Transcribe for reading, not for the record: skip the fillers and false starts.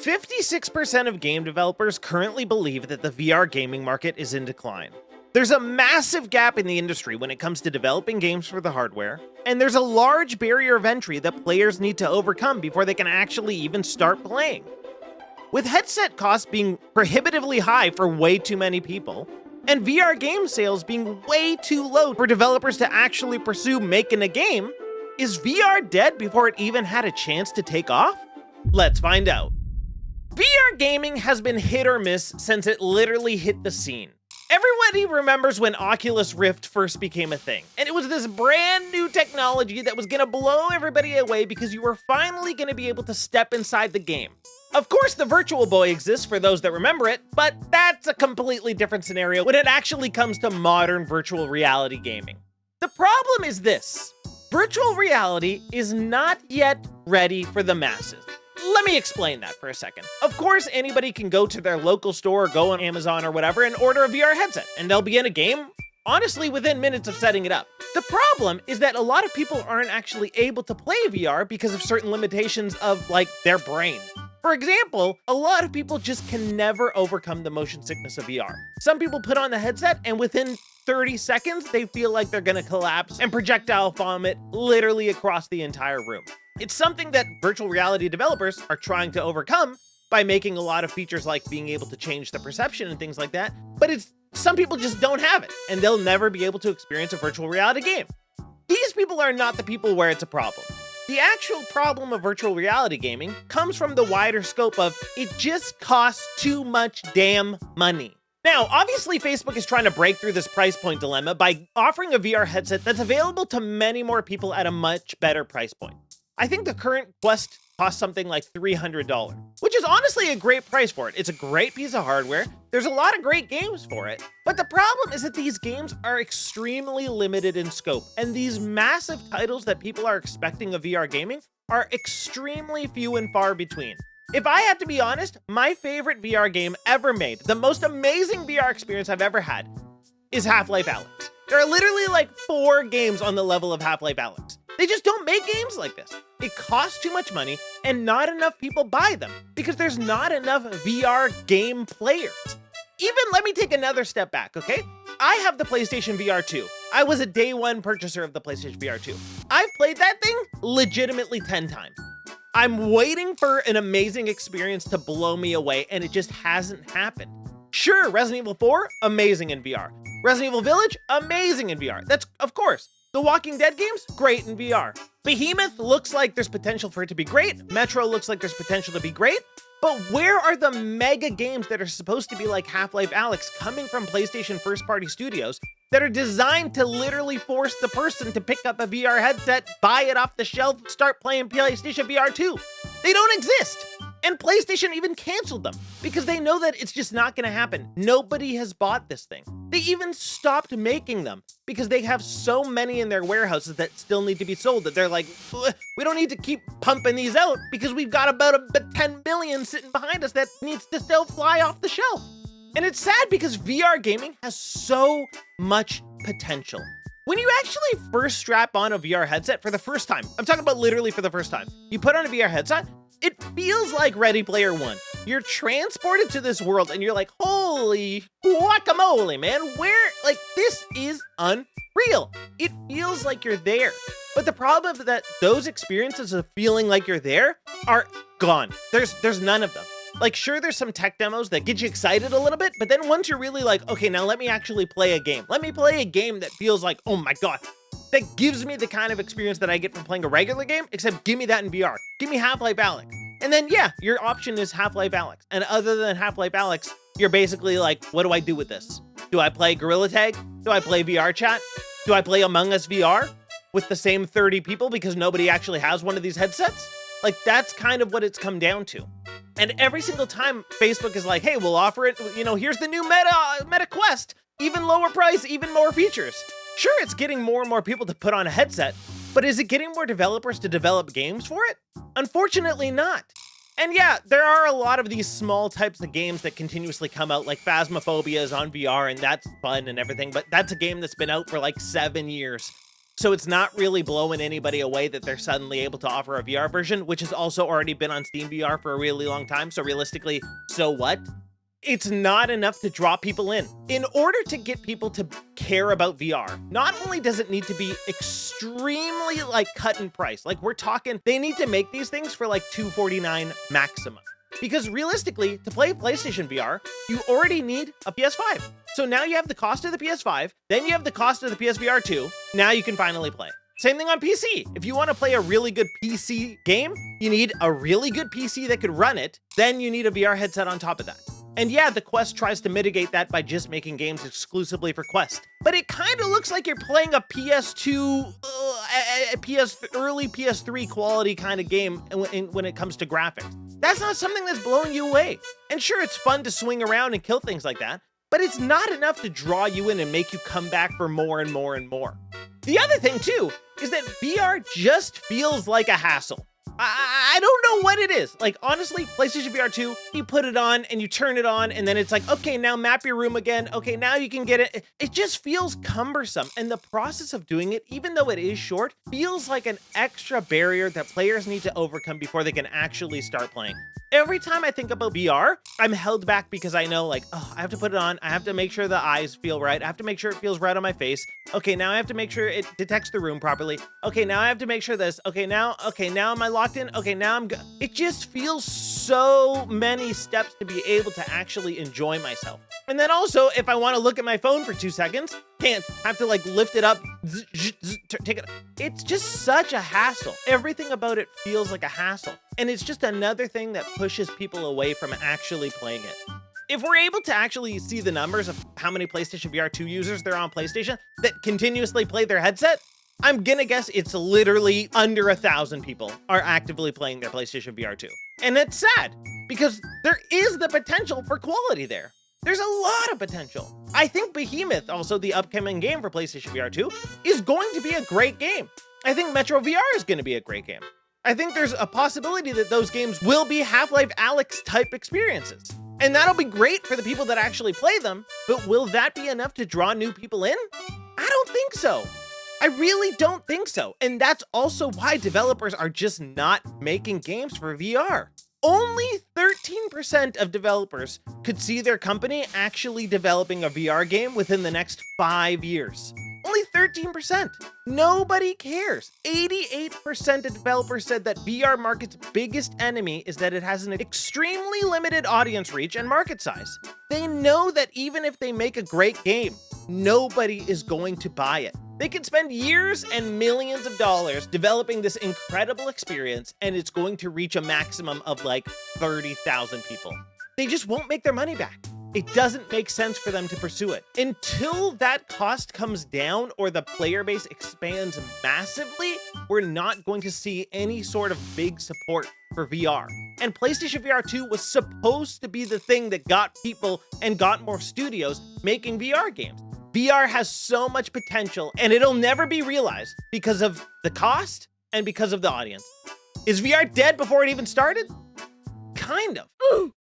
56% of game developers currently believe that the VR gaming market is in decline. There's a massive gap in the industry when it comes to developing games for the hardware, and there's a large barrier of entry that players need to overcome before they can actually even start playing. With headset costs being prohibitively high for way too many people, and VR game sales being way too low for developers to actually pursue making a game, is VR dead before it even had a chance to take off? Let's find out. VR gaming has been hit or miss since it literally hit the scene. Everybody remembers when Oculus Rift first became a thing, and it was this brand new technology that was gonna blow everybody away because you were finally gonna be able to step inside the game. Of course, the Virtual Boy exists for those that remember it, but that's a completely different scenario when it actually comes to modern virtual reality gaming. The problem is this: virtual reality is not yet ready for the masses. Let me explain that for a second. Of course, anybody can go to their local store or go on Amazon or whatever and order a VR headset, and they'll be in a game, honestly, within minutes of setting it up. The problem is that a lot of people aren't actually able to play VR because of certain limitations of, like, their brain. For example, a lot of people just can never overcome the motion sickness of VR. Some people put on the headset and within 30 seconds, they feel like they're gonna collapse and projectile vomit literally across the entire room. It's something that virtual reality developers are trying to overcome by making a lot of features like being able to change the perception and things like that, but some people just don't have it, and they'll never be able to experience a virtual reality game. These people are not the people where it's a problem. The actual problem of virtual reality gaming comes from the wider scope of it just costs too much damn money. Now, obviously, Facebook is trying to break through this price point dilemma by offering a VR headset that's available to many more people at a much better price point. I think the current Quest costs something like $300, which is honestly a great price for it. It's a great piece of hardware. There's a lot of great games for it, but the problem is that these games are extremely limited in scope, and these massive titles that people are expecting of VR gaming are extremely few and far between. If I had to be honest, my favorite VR game ever made, the most amazing VR experience I've ever had, is Half-Life Alyx. There are literally like 4 games on the level of Half-Life Alyx. They just don't make games like this. It costs too much money and not enough people buy them because there's not enough VR game players. Even let me take another step back, okay? I have the PlayStation VR 2. I was a day one purchaser of the PlayStation VR 2. I've played that thing legitimately 10 times. I'm waiting for an amazing experience to blow me away, and it just hasn't happened. Sure, Resident Evil 4, amazing in VR. Resident Evil Village, amazing in VR. That's, of course. The Walking Dead games, great in VR. Behemoth looks like there's potential for it to be great. Metro looks like there's potential to be great. But where are the mega games that are supposed to be like Half-Life Alyx coming from PlayStation first-party studios that are designed to literally force the person to pick up a VR headset, buy it off the shelf, start playing PlayStation VR 2? They don't exist. And PlayStation even canceled them because they know that it's just not going to happen. Nobody has bought this thing. They even stopped making them because they have so many in their warehouses that still need to be sold that they're like, we don't need to keep pumping these out because we've got about a 10 million sitting behind us that needs to still fly off the shelf. And it's sad because VR gaming has so much potential. When you actually first strap on a VR headset for the first time, I'm talking about literally for the first time, you put on a VR headset, it feels like Ready Player One. You're transported to this world and you're like, holy guacamole, man, this is unreal. It feels like you're there. But the problem is that those experiences of feeling like you're there are gone. There's none of them. Like, sure, there's some tech demos that get you excited a little bit, but then once you're really like, okay, now let me actually play a game. Let me play a game that feels like, oh my God, that gives me the kind of experience that I get from playing a regular game, except give me that in VR. Give me Half-Life Alyx. And then, yeah, your option is Half-Life Alyx. And other than Half-Life Alyx, you're basically like, what do I do with this? Do I play Gorilla Tag? Do I play VR Chat? Do I play Among Us VR with the same 30 people because nobody actually has one of these headsets? Like, that's kind of what it's come down to. And every single time Facebook is like, hey, we'll offer it, here's the new Meta Quest, even lower price, even more features. Sure, it's getting more and more people to put on a headset, but is it getting more developers to develop games for it? Unfortunately not. And yeah, there are a lot of these small types of games that continuously come out, like Phasmophobia is on VR and that's fun and everything, but that's a game that's been out for like 7 years. So it's not really blowing anybody away that they're suddenly able to offer a VR version, which has also already been on Steam VR for a really long time. So realistically, so what? It's not enough to draw people in. In order to get people to care about VR, not only does it need to be extremely like cut in price, like we're talking, they need to make these things for like $249 maximum. Because realistically, to play PlayStation VR, you already need a PS5. So now you have the cost of the PS5, then you have the cost of the PSVR 2. Now you can finally play. Same thing on PC. If you want to play a really good PC game, you need a really good PC that could run it. Then you need a VR headset on top of that. And yeah, the Quest tries to mitigate that by just making games exclusively for Quest. But it kind of looks like you're playing a PS2, early PS3 quality kind of game when it comes to graphics. That's not something that's blowing you away. And sure, it's fun to swing around and kill things like that, but it's not enough to draw you in and make you come back for more and more and more. The other thing too, is that VR just feels like a hassle. I don't know what it is. Like, honestly, PlayStation VR 2, you put it on and you turn it on and then it's like, okay, now map your room again. Okay, now you can get it. It just feels cumbersome. And the process of doing it, even though it is short, feels like an extra barrier that players need to overcome before they can actually start playing. Every time I think about VR, I'm held back because I know, like, oh, I have to put it on. I have to make sure the eyes feel right. I have to make sure it feels right on my face. Okay, now I have to make sure it detects the room properly. Okay, now I have to make sure this. Okay, now am I locked in? Okay, now I'm good. It just feels so many steps to be able to actually enjoy myself. And then also, if I want to look at my phone for 2 seconds, can't. Have to like lift it up, take it. It's just such a hassle. Everything about it feels like a hassle. And it's just another thing that pushes people away from actually playing it. If we're able to actually see the numbers of how many PlayStation VR 2 users there are on PlayStation that continuously play their headset, I'm gonna guess it's literally under 1,000 people are actively playing their PlayStation VR 2. And it's sad because there is the potential for quality there. There's a lot of potential. I think Behemoth, also the upcoming game for PlayStation VR 2, is going to be a great game. I think Metro VR is going to be a great game. I think there's a possibility that those games will be Half-Life Alyx type experiences. And that'll be great for the people that actually play them, but will that be enough to draw new people in? I don't think so. I really don't think so. And that's also why developers are just not making games for VR. Only 13% of developers could see their company actually developing a VR game within the next 5 years. Only 13%. Nobody cares. 88% of developers said that VR market's biggest enemy is that it has an extremely limited audience reach and market size. They know that even if they make a great game, nobody is going to buy it. They can spend years and millions of dollars developing this incredible experience, and it's going to reach a maximum of like 30,000 people. They just won't make their money back. It doesn't make sense for them to pursue it. Until that cost comes down or the player base expands massively, we're not going to see any sort of big support for VR. And PlayStation VR 2 was supposed to be the thing that got people and got more studios making VR games. VR has so much potential and it'll never be realized because of the cost and because of the audience. Is VR dead before it even started? Kind of.